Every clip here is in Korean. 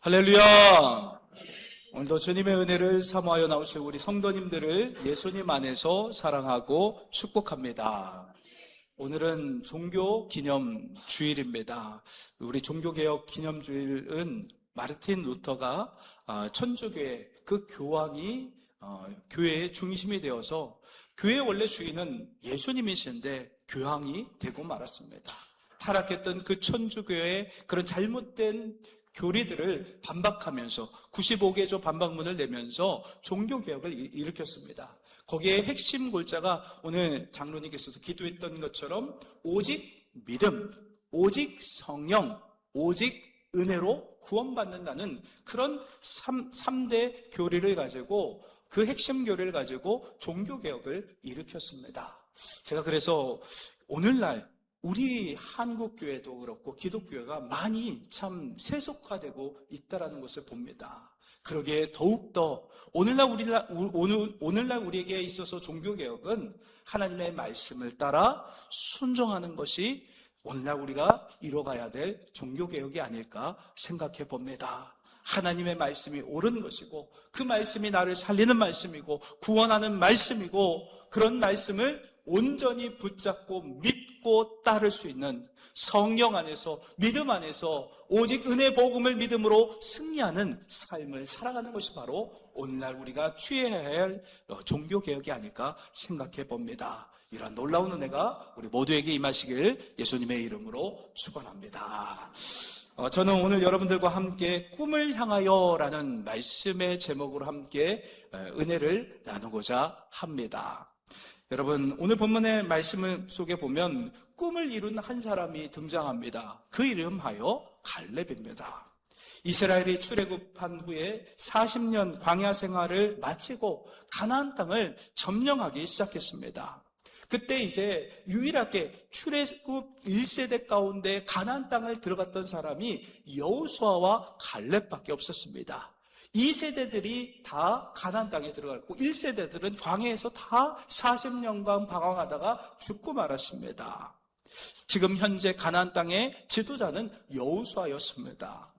할렐루야! 오늘도 주님의 은혜를 사모하여 나오실 우리 성도님들을 예수님 안에서 사랑하고 축복합니다. 오늘은 종교 기념 주일입니다. 우리 종교개혁 기념 주일은 마르틴 루터가 천주교의 그 교황이 교회의 중심이 되어서 교회의 원래 주인은 예수님이신데 교황이 되고 말았습니다. 타락했던 그 천주교의 그런 잘못된 교리들을 반박하면서 95개조 반박문을 내면서 종교개혁을 일으켰습니다. 거기에 핵심 골자가 오늘 장로님께서도 기도했던 것처럼 오직 믿음, 오직 성령, 오직 은혜로 구원받는다는 그런 3대 교리를 가지고 그 핵심 교리를 가지고 종교개혁을 일으켰습니다. 제가 그래서 오늘날 우리 한국교회도 그렇고 기독교회가 많이 참 세속화되고 있다는 것을 봅니다. 그러기에 더욱더 오늘날 우리에게 있어서 종교개혁은 하나님의 말씀을 따라 순종하는 것이 오늘날 우리가 이뤄가야 될 종교개혁이 아닐까 생각해 봅니다. 하나님의 말씀이 옳은 것이고 그 말씀이 나를 살리는 말씀이고 구원하는 말씀이고 그런 말씀을 온전히 붙잡고 믿고 따를 수 있는 성령 안에서 믿음 안에서 오직 은혜 복음을 믿음으로 승리하는 삶을 살아가는 것이 바로 오늘날 우리가 취해야 할 종교개혁이 아닐까 생각해 봅니다. 이러한 놀라운 은혜가 우리 모두에게 임하시길 예수님의 이름으로 축원합니다. 저는 오늘 여러분들과 함께 꿈을 향하여 라는 말씀의 제목으로 함께 은혜를 나누고자 합니다. 여러분, 오늘 본문의 말씀 속에 보면 꿈을 이룬 한 사람이 등장합니다. 그 이름하여 갈렙입니다. 이스라엘이 출애굽한 후에 40년 광야 생활을 마치고 가나안 땅을 점령하기 시작했습니다. 그때 이제 유일하게 출애굽 1세대 가운데 가나안 땅을 들어갔던 사람이 여호수아와 갈렙밖에 없었습니다. 2세대들이 다 가나안 땅에 들어갔고 1세대들은 광야에서 다 40년간 방황하다가 죽고 말았습니다. 지금 현재 가나안 땅의 지도자는 여호수아였습니다.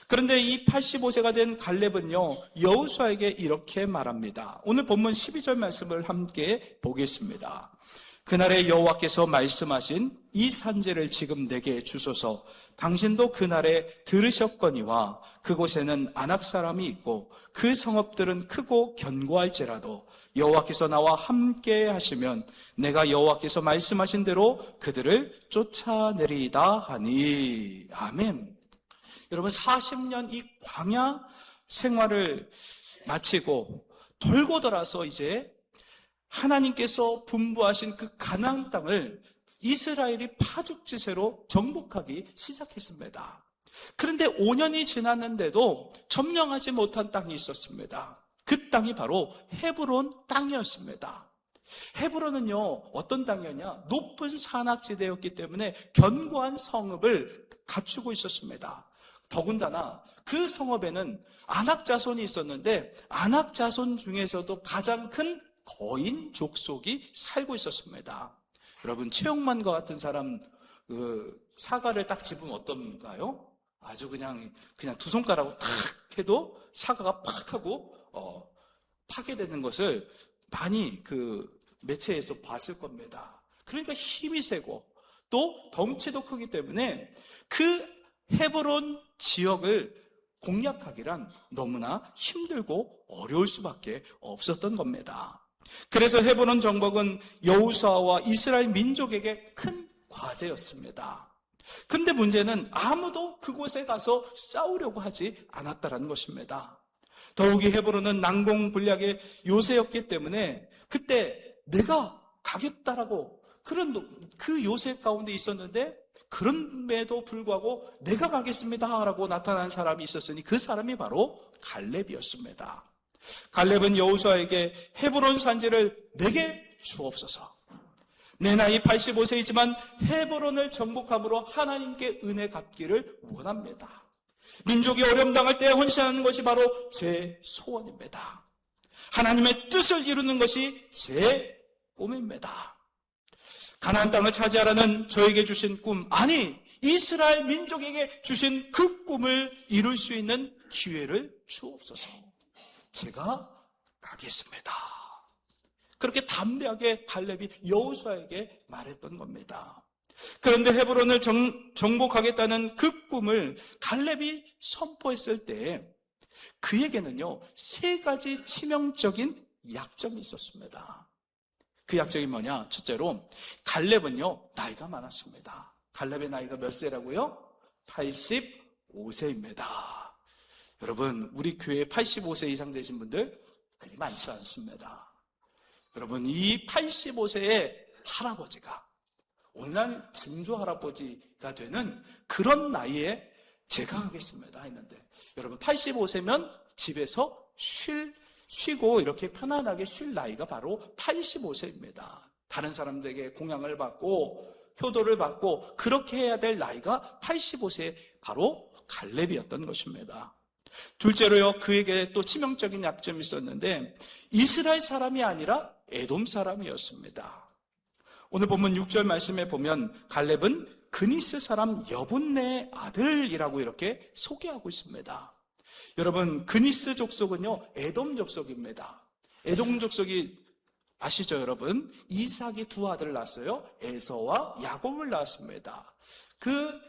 그런데 이 85세가 된 갈렙은요, 여호수아에게 이렇게 말합니다. 오늘 본문 12절 말씀을 함께 보겠습니다. 그날에 여호와께서 말씀하신 이 산지를 지금 내게 주소서. 당신도 그날에 들으셨거니와 그곳에는 아낙 사람이 있고 그 성읍들은 크고 견고할지라도 여호와께서 나와 함께 하시면 내가 여호와께서 말씀하신 대로 그들을 쫓아내리이다 하니. 아멘. 여러분, 40년 이 광야 생활을 마치고 돌고 돌아서 이제 하나님께서 분부하신 그 가나안 땅을 이스라엘이 파죽지세로 정복하기 시작했습니다. 그런데 5년이 지났는데도 점령하지 못한 땅이 있었습니다. 그 땅이 바로 헤브론 땅이었습니다. 헤브론은요, 어떤 땅이었냐? 높은 산악지대였기 때문에 견고한 성읍을 갖추고 있었습니다. 더군다나 그 성읍에는 아낙 자손이 있었는데 아낙 자손 중에서도 가장 큰 거인 족속이 살고 있었습니다. 여러분, 최영만과 같은 사람 사과를 딱 집으면 어떤가요? 아주 그냥 두 손가락으로 탁 해도 사과가 팍 하고 파괴되는 것을 많이 그 매체에서 봤을 겁니다. 그러니까 힘이 세고 또 덩치도 크기 때문에 그 헤브론 지역을 공략하기란 너무나 힘들고 어려울 수밖에 없었던 겁니다. 그래서 헤브론 정복은 여호수아와 이스라엘 민족에게 큰 과제였습니다. 그런데 문제는 아무도 그곳에 가서 싸우려고 하지 않았다는 것입니다. 더욱이 헤브론은 난공불락의 요새였기 때문에 그때 내가 가겠다라고 그 요새 가운데 있었는데 그럼에도 불구하고 내가 가겠습니다 라고 나타난 사람이 있었으니 그 사람이 바로 갈렙이었습니다. 갈렙은 여호수아에게 헤브론 산지를 내게 주옵소서. 내 나이 85세이지만 헤브론을 정복함으로 하나님께 은혜 갚기를 원합니다. 민족이 어려움 당할 때 헌신하는 것이 바로 제 소원입니다. 하나님의 뜻을 이루는 것이 제 꿈입니다. 가나안 땅을 차지하라는 저에게 주신 꿈, 아니 이스라엘 민족에게 주신 그 꿈을 이룰 수 있는 기회를 주옵소서. 제가 가겠습니다. 그렇게 담대하게 갈렙이 여호수아에게 말했던 겁니다. 그런데 헤브론을 정복하겠다는 그 꿈을 갈렙이 선포했을 때 그에게는요, 세 가지 치명적인 약점이 있었습니다. 그 약점이 뭐냐? 첫째로 갈렙은요, 나이가 많았습니다. 갈렙의 나이가 몇 세라고요? 85세입니다. 여러분, 우리 교회에 85세 이상 되신 분들 그리 많지 않습니다. 여러분, 이 85세의 할아버지가 오늘날 증조 할아버지가 되는 그런 나이에 제가 하겠습니다 했는데, 여러분 85세면 집에서 쉬고 이렇게 편안하게 쉴 나이가 바로 85세입니다. 다른 사람들에게 공양을 받고 효도를 받고 그렇게 해야 될 나이가 85세 바로 갈렙이었던 것입니다. 둘째로요, 그에게 또 치명적인 약점이 있었는데 이스라엘 사람이 아니라 에돔 사람이었습니다. 오늘 본문 6절 말씀에 보면 갈렙은 그니스 사람 여분네의 아들이라고 이렇게 소개하고 있습니다. 여러분, 그니스 족속은요, 에돔 족속입니다. 에돔 족속이 아시죠, 여러분? 이삭이 두 아들을 낳았어요. 에서와 야곱을 낳았습니다. 그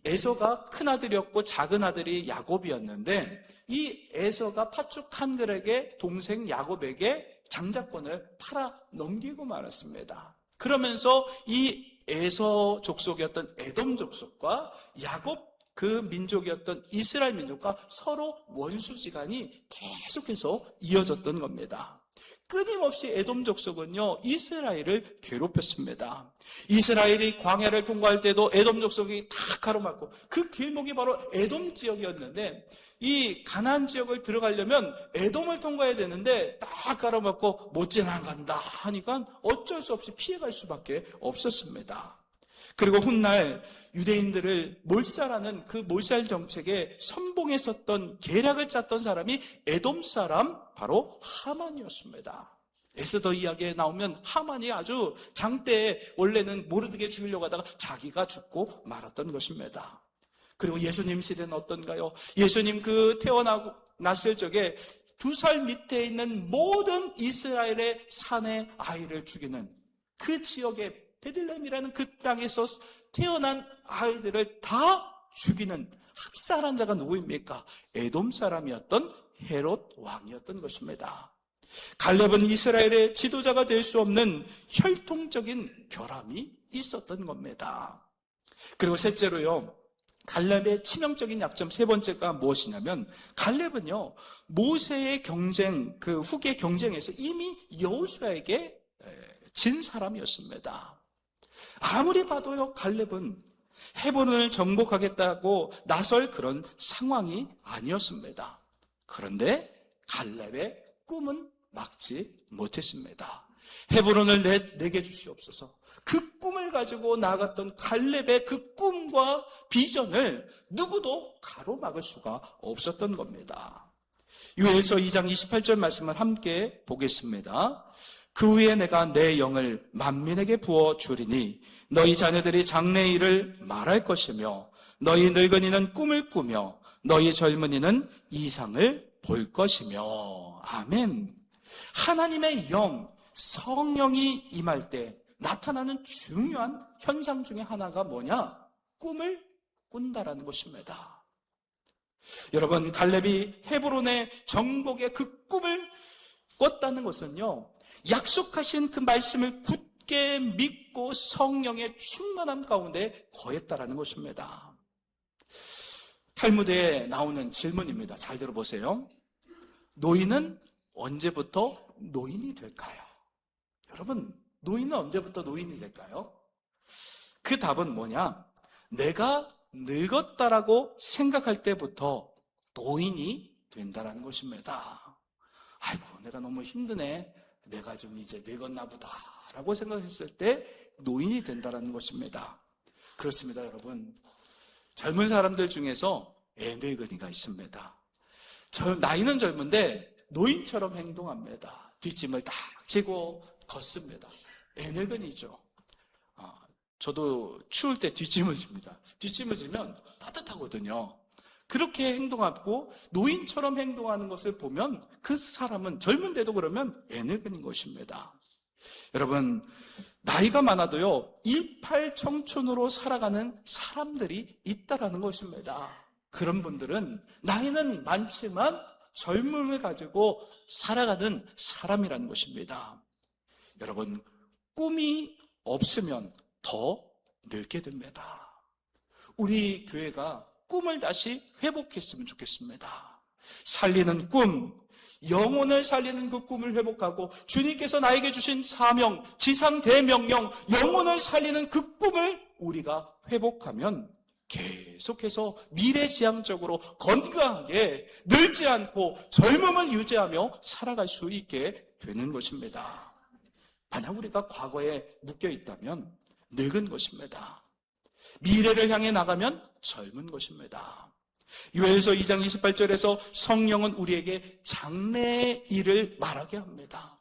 에서가 큰 아들이었고 작은 아들이 야곱이었는데, 이 에서가 파축 한글에게 동생 야곱에게 장자권을 팔아 넘기고 말았습니다. 그러면서 이 에서 족속이었던 에돔 족속과 야곱 그 민족이었던 이스라엘 민족과 서로 원수지간이 계속해서 이어졌던 겁니다. 끊임없이 에돔 족속은요, 이스라엘을 괴롭혔습니다. 이스라엘이 광야를 통과할 때도 에돔 족속이 다 가로막고, 그 길목이 바로 에돔 지역이었는데, 이 가나안 지역을 들어가려면 에돔을 통과해야 되는데 딱 가로막고 못 지나간다 하니까 어쩔 수 없이 피해갈 수밖에 없었습니다. 그리고 훗날 유대인들을 몰살하는 그 몰살 정책에 선봉했었던, 계략을 짰던 사람이 에돔 사람 바로 하만이었습니다. 에스더 이야기에 나오면 하만이 아주 장대에 원래는 모르드게 죽이려고 하다가 자기가 죽고 말았던 것입니다. 그리고 예수님 시대는 어떤가요? 예수님 태어났을 적에 2살 밑에 있는 모든 이스라엘의 산의 아이를 죽이는 그 지역의 베들레헴이라는 그 땅에서 태어난 아이들을 다 죽이는 학살한 자가 누구입니까? 에돔 사람이었던 헤롯 왕이었던 것입니다. 갈렙은 이스라엘의 지도자가 될 수 없는 혈통적인 결함이 있었던 겁니다. 그리고 셋째로요, 갈렙의 치명적인 약점 세 번째가 무엇이냐면, 갈렙은요, 모세의 경쟁, 그 후계 경쟁에서 이미 여호수아에게 진 사람이었습니다. 아무리 봐도요, 갈렙은 헤브론을 정복하겠다고 나설 그런 상황이 아니었습니다. 그런데 갈렙의 꿈은 막지 못했습니다. 헤브론을 내게 주시옵소서. 그 꿈을 가지고 나아갔던 갈렙의 그 꿈과 비전을 누구도 가로막을 수가 없었던 겁니다. 요엘서 2장 28절 말씀을 함께 보겠습니다. 그 후에 내가 내 영을 만민에게 부어 주리니 너희 자녀들이 장래의 일을 말할 것이며 너희 늙은이는 꿈을 꾸며 너희 젊은이는 이상을 볼 것이며. 아멘. 하나님의 영, 성령이 임할 때 나타나는 중요한 현상 중에 하나가 뭐냐? 꿈을 꾼다라는 것입니다. 여러분, 갈렙이 헤브론의 정복의 그 꿈을 꿨다는 것은요, 약속하신 그 말씀을 굳게 믿고 성령의 충만함 가운데 거했다라는 것입니다. 탈무드에 나오는 질문입니다. 잘 들어보세요. 노인은 언제부터 노인이 될까요? 여러분, 노인은 언제부터 노인이 될까요? 그 답은 뭐냐? 내가 늙었다라고 생각할 때부터 노인이 된다라는 것입니다. 아이고, 내가 너무 힘드네. 내가 좀 이제 늙었나 보다 라고 생각했을 때 노인이 된다라는 것입니다. 그렇습니다, 여러분. 젊은 사람들 중에서 애늙은이가 있습니다. 나이는 젊은데 노인처럼 행동합니다. 뒷짐을 딱 지고 걷습니다. 애늙은이죠. 저도 추울 때 뒷짐을 집니다. 뒷짐을 지면 따뜻하거든요. 그렇게 행동하고 노인처럼 행동하는 것을 보면 그 사람은 젊은데도 그러면 애늙은인 것입니다. 여러분, 나이가 많아도요, 일팔청춘으로 살아가는 사람들이 있다라는 것입니다. 그런 분들은 나이는 많지만 젊음을 가지고 살아가는 사람이라는 것입니다. 여러분, 꿈이 없으면 더 늙게 됩니다. 우리 교회가 꿈을 다시 회복했으면 좋겠습니다. 살리는 꿈, 영혼을 살리는 그 꿈을 회복하고 주님께서 나에게 주신 사명, 지상 대명령, 영혼을 살리는 그 꿈을 우리가 회복하면 계속해서 미래지향적으로 건강하게 늙지 않고 젊음을 유지하며 살아갈 수 있게 되는 것입니다. 만약 우리가 과거에 묶여 있다면 늙은 것입니다. 미래를 향해 나가면 젊은 것입니다. 요엘서 2장 28절에서 성령은 우리에게 장래의 일을 말하게 합니다.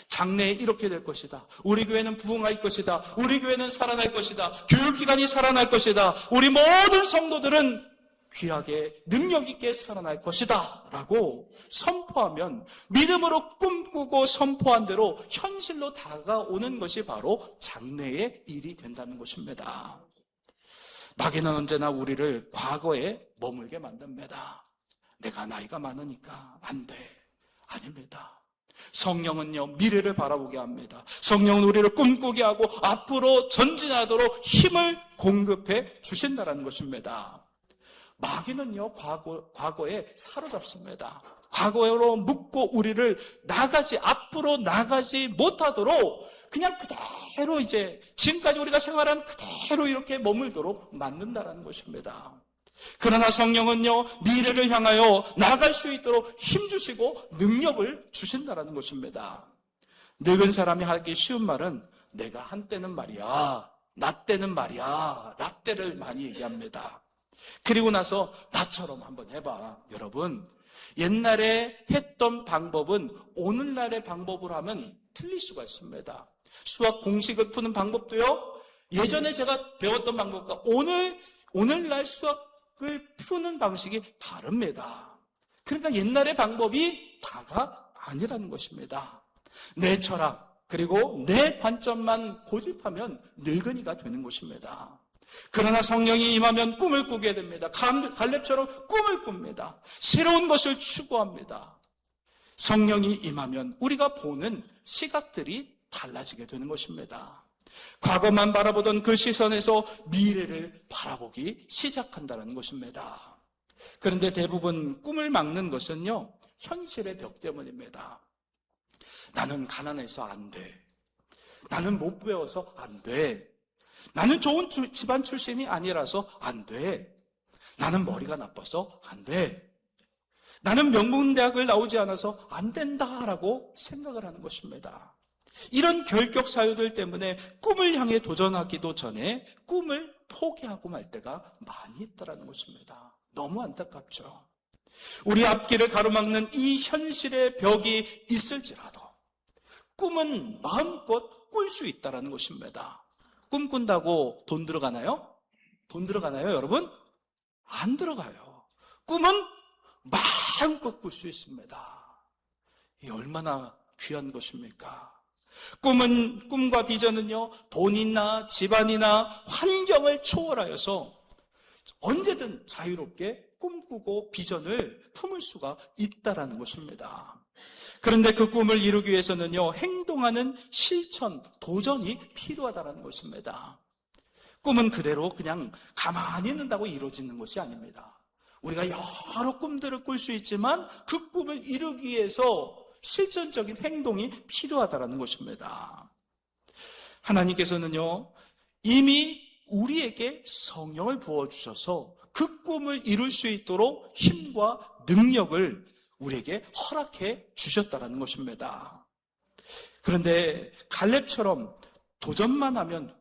장래에 이렇게 될 것이다. 우리 교회는 부흥할 것이다. 우리 교회는 살아날 것이다. 교육기관이 살아날 것이다. 우리 모든 성도들은 귀하게 능력 있게 살아날 것이다 라고 선포하면 믿음으로 꿈꾸고 선포한 대로 현실로 다가오는 것이 바로 장래의 일이 된다는 것입니다. 마귀는 언제나 우리를 과거에 머물게 만듭니다. 내가 나이가 많으니까 안 돼. 아닙니다. 성령은요, 미래를 바라보게 합니다. 성령은 우리를 꿈꾸게 하고 앞으로 전진하도록 힘을 공급해 주신다는 것입니다. 마귀는요, 과거에 사로잡습니다. 과거로 묶고 우리를 앞으로 나가지 못하도록 그냥 그대로 지금까지 우리가 생활한 그대로 이렇게 머물도록 만든다는 것입니다. 그러나 성령은요, 미래를 향하여 나아갈 수 있도록 힘주시고 능력을 주신다는 것입니다. 늙은 사람이 하기 쉬운 말은 내가 한때는 말이야, 나 때는 말이야, 나 때를 많이 얘기합니다. 그리고 나서 나처럼 한번 해봐. 여러분, 옛날에 했던 방법은 오늘날의 방법으로 하면 틀릴 수가 있습니다. 수학 공식을 푸는 방법도요, 예전에 제가 배웠던 방법과 오늘날 수학을 푸는 방식이 다릅니다. 그러니까 옛날의 방법이 다가 아니라는 것입니다. 내 철학, 그리고 내 관점만 고집하면 늙은이가 되는 것입니다. 그러나 성령이 임하면 꿈을 꾸게 됩니다. 갈렙처럼 꿈을 꿉니다. 새로운 것을 추구합니다. 성령이 임하면 우리가 보는 시각들이 달라지게 되는 것입니다. 과거만 바라보던 그 시선에서 미래를 바라보기 시작한다는 것입니다. 그런데 대부분 꿈을 막는 것은요, 현실의 벽 때문입니다. 나는 가난해서 안 돼. 나는 못 배워서 안 돼. 나는 좋은 집안 출신이 아니라서 안 돼. 나는 머리가 나빠서 안 돼. 나는 명문대학을 나오지 않아서 안 된다라고 생각을 하는 것입니다. 이런 결격 사유들 때문에 꿈을 향해 도전하기도 전에 꿈을 포기하고 말 때가 많이 있다는 것입니다. 너무 안타깝죠. 우리 앞길을 가로막는 이 현실의 벽이 있을지라도 꿈은 마음껏 꿀 수 있다는 것입니다. 꿈 꾼다고 돈 들어가나요? 돈 들어가나요, 여러분? 안 들어가요. 꿈은 마음껏 꿀 수 있습니다. 이 얼마나 귀한 것입니까? 꿈과 비전은요, 돈이나 집안이나 환경을 초월하여서 언제든 자유롭게 꿈꾸고 비전을 품을 수가 있다라는 것입니다. 그런데 그 꿈을 이루기 위해서는요, 행동하는 실천, 도전이 필요하다는 것입니다. 꿈은 그대로 그냥 가만히 있는다고 이루어지는 것이 아닙니다. 우리가 여러 꿈들을 꿀 수 있지만 그 꿈을 이루기 위해서 실천적인 행동이 필요하다는 것입니다. 하나님께서는요, 이미 우리에게 성령을 부어주셔서 그 꿈을 이룰 수 있도록 힘과 능력을 우리에게 허락해 주셨다는 것입니다. 그런데 갈렙처럼 도전만 하면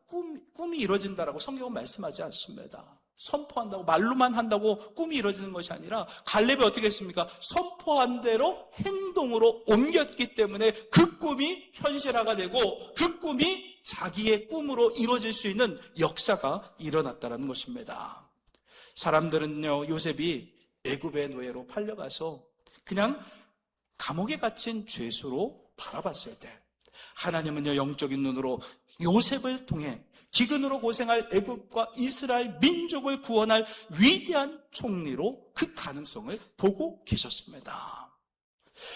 꿈이 이루어진다라고 성경은 말씀하지 않습니다. 선포한다고, 말로만 한다고 꿈이 이루어지는 것이 아니라 갈렙이 어떻게 했습니까? 선포한 대로 행동으로 옮겼기 때문에 그 꿈이 현실화가 되고 그 꿈이 자기의 꿈으로 이루어질 수 있는 역사가 일어났다는 것입니다. 사람들은요, 요셉이 애굽의 노예로 팔려가서 그냥 감옥에 갇힌 죄수로 바라봤을 때 하나님은요, 영적인 눈으로 요셉을 통해 기근으로 고생할 애굽과 이스라엘 민족을 구원할 위대한 총리로 그 가능성을 보고 계셨습니다.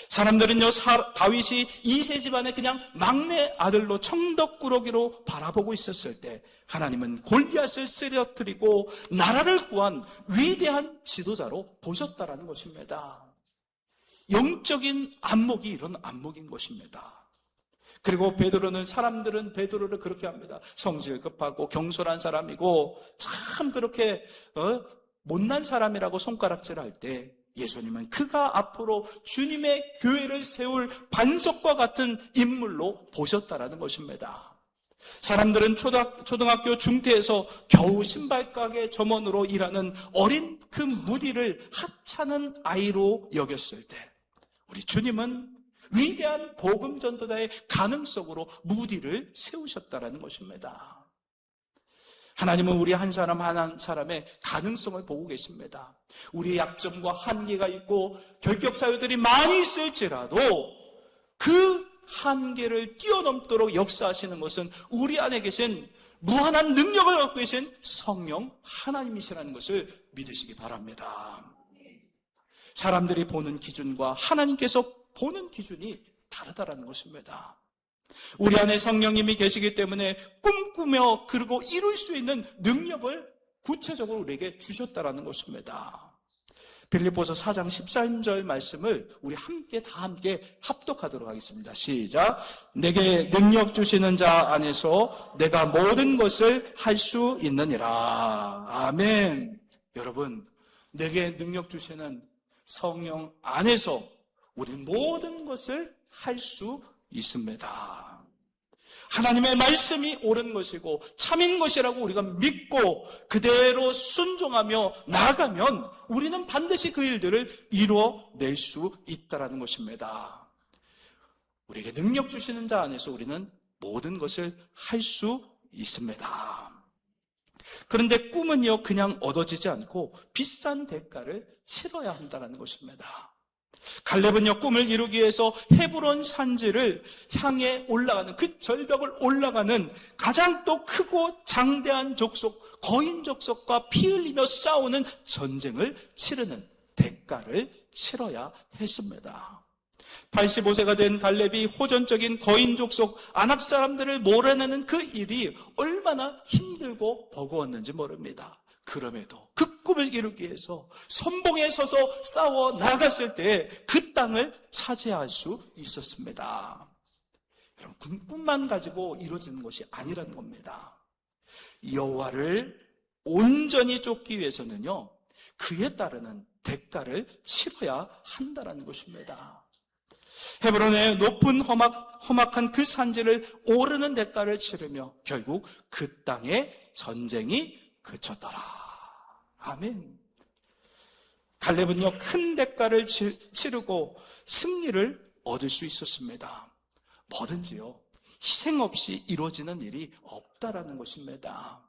사람들은요, 다윗이 이세 집안의 그냥 막내 아들로 청덕꾸러기로 바라보고 있었을 때 하나님은 골리앗을 쓰러뜨리고 나라를 구한 위대한 지도자로 보셨다라는 것입니다. 영적인 안목이 이런 안목인 것입니다. 그리고 사람들은 베드로를 그렇게 합니다. 성질 급하고 경솔한 사람이고 참 그렇게 못난 사람이라고 손가락질할 때 예수님은 그가 앞으로 주님의 교회를 세울 반석과 같은 인물로 보셨다라는 것입니다. 사람들은 초등학교 중퇴에서 겨우 신발가게 점원으로 일하는 어린 그 무리를 하찮은 아이로 여겼을 때 우리 주님은 위대한 복음 전도자의 가능성으로 무리를 세우셨다라는 것입니다. 하나님은 우리 한 사람 한 사람의 가능성을 보고 계십니다. 우리의 약점과 한계가 있고 결격 사유들이 많이 있을지라도 그 한계를 뛰어넘도록 역사하시는 것은 우리 안에 계신 무한한 능력을 갖고 계신 성령 하나님이시라는 것을 믿으시기 바랍니다. 사람들이 보는 기준과 하나님께서 보는 기준이 다르다라는 것입니다. 우리 안에 성령님이 계시기 때문에 꿈꾸며 그리고 이룰 수 있는 능력을 구체적으로 우리에게 주셨다라는 것입니다. 빌립보서 4장 13절 말씀을 우리 다 함께 합독하도록 하겠습니다. 시작. 내게 능력 주시는 자 안에서 내가 모든 것을 할 수 있느니라. 아멘. 여러분, 내게 능력 주시는 성령 안에서 우리는 모든 것을 할 수 있습니다. 하나님의 말씀이 옳은 것이고 참인 것이라고 우리가 믿고 그대로 순종하며 나아가면 우리는 반드시 그 일들을 이루어낼 수 있다는 것입니다. 우리에게 능력 주시는 자 안에서 우리는 모든 것을 할 수 있습니다. 그런데 꿈은요, 그냥 얻어지지 않고 비싼 대가를 치러야 한다는 것입니다. 갈렙은요, 꿈을 이루기 위해서 헤브론 산지를 향해 올라가는 그 절벽을 올라가는 가장 또 크고 장대한 족속, 거인 족속과 피 흘리며 싸우는 전쟁을 치르는 대가를 치러야 했습니다. 85세가 된 갈렙이 호전적인 거인 족속 아낙 사람들을 몰아내는 그 일이 얼마나 힘들고 버거웠는지 모릅니다. 그럼에도 그 꿈을 이루기 위해서 선봉에 서서 싸워 나갔을 때 그 땅을 차지할 수 있었습니다. 여러분, 꿈만 가지고 이루어지는 것이 아니라는 겁니다. 여호와를 온전히 쫓기 위해서는요, 그에 따르는 대가를 치러야 한다는 것입니다. 헤브론의 높은 험악한 그 산지를 오르는 대가를 치르며 결국 그 땅에 전쟁이 그쳤더라. 아멘. 갈렙은요, 큰 대가를 치르고 승리를 얻을 수 있었습니다. 뭐든지요, 희생 없이 이루어지는 일이 없다라는 것입니다.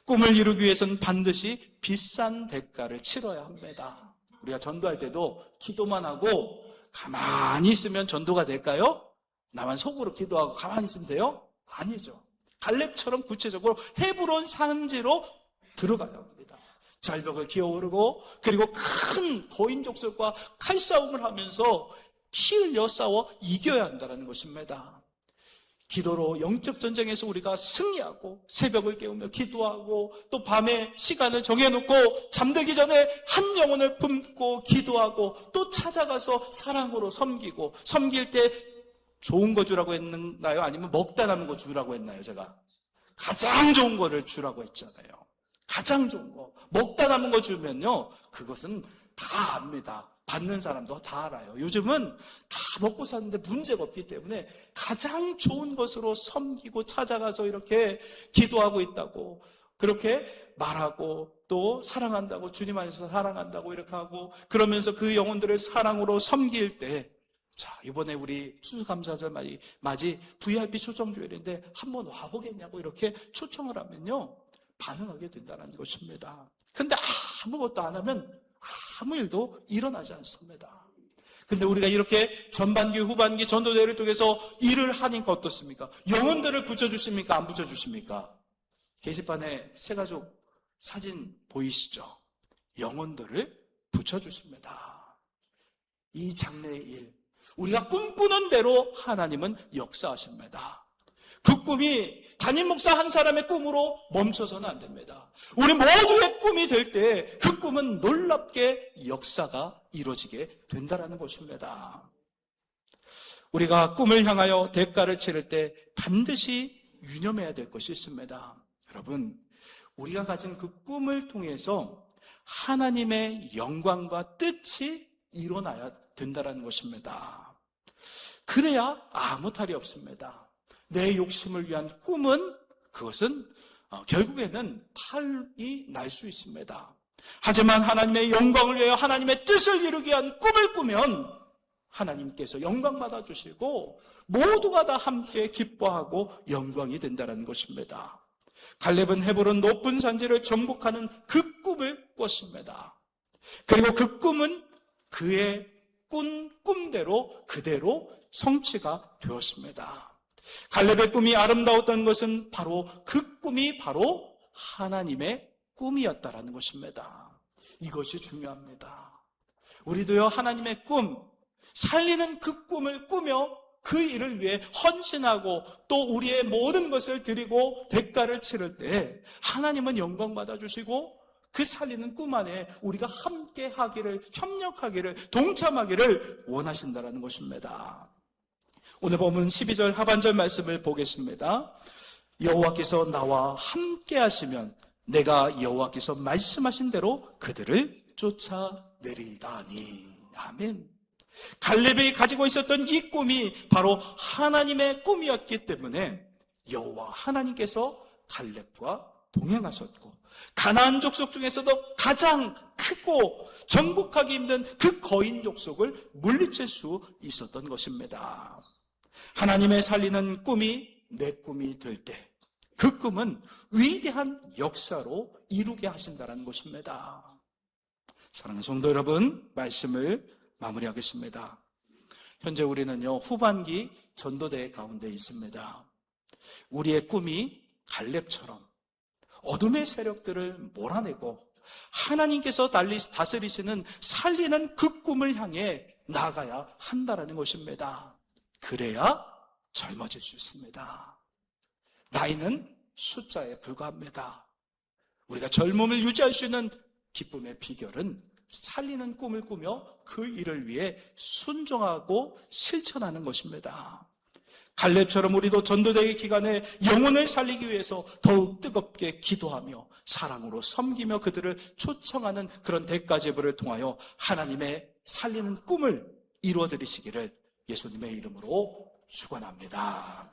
꿈을 이루기 위해서는 반드시 비싼 대가를 치러야 합니다. 우리가 전도할 때도 기도만 하고 가만히 있으면 전도가 될까요? 나만 속으로 기도하고 가만히 있으면 돼요? 아니죠. 갈렙처럼 구체적으로 헤브론 산지로 들어가야 합니다. 절벽을 기어오르고 그리고 큰 거인 족속과 칼싸움을 하면서 피 흘려 싸워 이겨야 한다는 것입니다. 기도로 영적 전쟁에서 우리가 승리하고 새벽을 깨우며 기도하고 또 밤에 시간을 정해놓고 잠들기 전에 한 영혼을 품고 기도하고 또 찾아가서 사랑으로 섬기고, 섬길 때 좋은 거 주라고 했나요? 아니면 먹다 남은 거 주라고 했나요? 제가 가장 좋은 거를 주라고 했잖아요. 가장 좋은 거, 먹다 남은 거 주면요, 그것은 다 압니다. 받는 사람도 다 알아요. 요즘은 다 먹고 사는데 문제가 없기 때문에 가장 좋은 것으로 섬기고 찾아가서 이렇게 기도하고 있다고 그렇게 말하고 또 사랑한다고, 주님 안에서 사랑한다고 이렇게 하고, 그러면서 그 영혼들을 사랑으로 섬길 때, 자, 이번에 우리 추수감사절 맞이 VIP 초청주일인데 한번 와보겠냐고 이렇게 초청을 하면요, 반응하게 된다는 것입니다. 근데 아무것도 안 하면 아무 일도 일어나지 않습니다. 근데 우리가 이렇게 전반기, 후반기 전도대회를 통해서 일을 하니까 어떻습니까? 영혼들을 붙여주십니까? 안 붙여주십니까? 게시판에 새가족 사진 보이시죠? 영혼들을 붙여주십니다. 이 장래의 일, 우리가 꿈꾸는 대로 하나님은 역사하십니다. 그 꿈이 담임 목사 한 사람의 꿈으로 멈춰서는 안 됩니다. 우리 모두의 꿈이 될 때 그 꿈은 놀랍게 역사가 이루어지게 된다는 것입니다. 우리가 꿈을 향하여 대가를 치를 때 반드시 유념해야 될 것이 있습니다. 여러분, 우리가 가진 그 꿈을 통해서 하나님의 영광과 뜻이 일어나야 된다는 것입니다. 그래야 아무 탈이 없습니다. 내 욕심을 위한 꿈은 그것은 결국에는 탈이 날 수 있습니다. 하지만 하나님의 영광을 위하여 하나님의 뜻을 이루기 위한 꿈을 꾸면 하나님께서 영광 받아주시고 모두가 다 함께 기뻐하고 영광이 된다는 것입니다. 갈렙은 헤브론 높은 산지를 정복하는 그 꿈을 꿨습니다. 그리고 그 꿈은 그의 꾼 꿈대로 그대로 성취가 되었습니다. 갈렙의 꿈이 아름다웠던 것은 바로 그 꿈이 바로 하나님의 꿈이었다라는 것입니다. 이것이 중요합니다. 우리도요, 하나님의 꿈, 살리는 그 꿈을 꾸며 그 일을 위해 헌신하고 또 우리의 모든 것을 드리고 대가를 치를 때 하나님은 영광 받아주시고 그 살리는 꿈 안에 우리가 함께 하기를, 협력하기를, 동참하기를 원하신다는 것입니다. 오늘 본문 12절 하반절 말씀을 보겠습니다. 여호와께서 나와 함께 하시면 내가 여호와께서 말씀하신 대로 그들을 쫓아내리다니. 아멘. 갈렙이 가지고 있었던 이 꿈이 바로 하나님의 꿈이었기 때문에 여호와 하나님께서 갈렙과 동행하셨고 가나안 족속 중에서도 가장 크고 정복하기 힘든 그 거인 족속을 물리칠 수 있었던 것입니다. 하나님의 살리는 꿈이 내 꿈이 될 때 그 꿈은 위대한 역사로 이루게 하신다는 것입니다. 사랑하는 성도 여러분, 말씀을 마무리하겠습니다. 현재 우리는요, 후반기 전도대 가운데 있습니다. 우리의 꿈이 갈렙처럼 어둠의 세력들을 몰아내고 하나님께서 다스리시는 살리는 그 꿈을 향해 나아가야 한다는 것입니다. 그래야 젊어질 수 있습니다. 나이는 숫자에 불과합니다. 우리가 젊음을 유지할 수 있는 기쁨의 비결은 살리는 꿈을 꾸며 그 일을 위해 순종하고 실천하는 것입니다. 갈렙처럼 우리도 전도대회 기간에 영혼을 살리기 위해서 더욱 뜨겁게 기도하며 사랑으로 섬기며 그들을 초청하는 그런 대가제부를 통하여 하나님의 살리는 꿈을 이루어드리시기를 예수님의 이름으로 축원합니다.